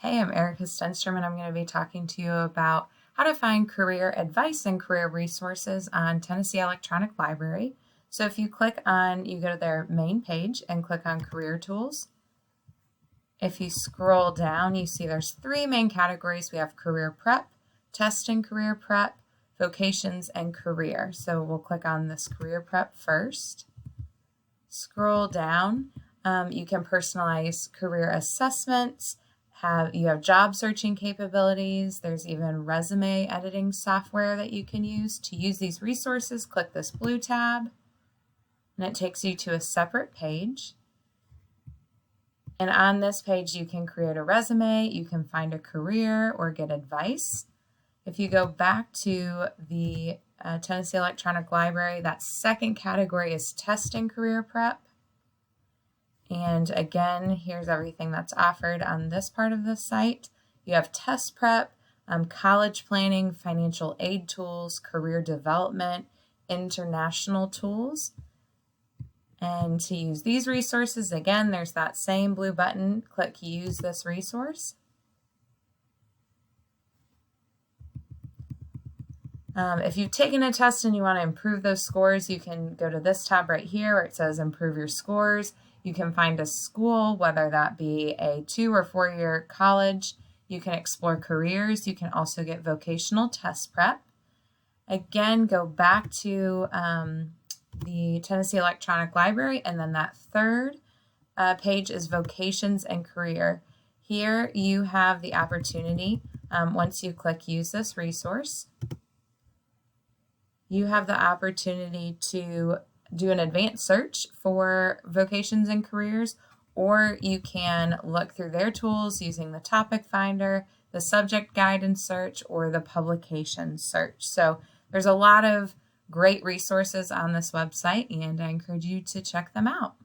Hey, I'm Erica Stenstrom, and I'm going to be talking to you about how to find career advice and career resources on Tennessee Electronic Library. So if you go to their main page and click on Career Tools. If you scroll down, you see there's three main categories. We have Career Prep, Test and Career Prep, Vocations, and Career. So we'll click on this Career Prep first. Scroll down. You can personalize career assessments. You have job searching capabilities. There's even resume editing software that you can use. To use these resources, click this blue tab, and it takes you to a separate page. And on this page, you can create a resume, you can find a career, or get advice. If you go back to the Tennessee Electronic Library, that second category is Test and Career Prep. And again, here's everything that's offered on this part of the site. You have test prep, college planning, financial aid tools, career development, international tools. And to use these resources, again, there's that same blue button. Click Use this resource. If you've taken a test and you want to improve those scores, you can go to this tab right here where it says Improve Your Scores. You can find a school, whether that be a 2 or 4 year college. You can explore careers. You can also get vocational test prep. Again, go back to the Tennessee Electronic Library, and then that third page is Vocations and Career. Here you have the opportunity, once you click Use this resource, you have the opportunity to do an advanced search for vocations and careers, or you can look through their tools using the topic finder, the subject guidance search, or the publication search. So there's a lot of great resources on this website, and I encourage you to check them out.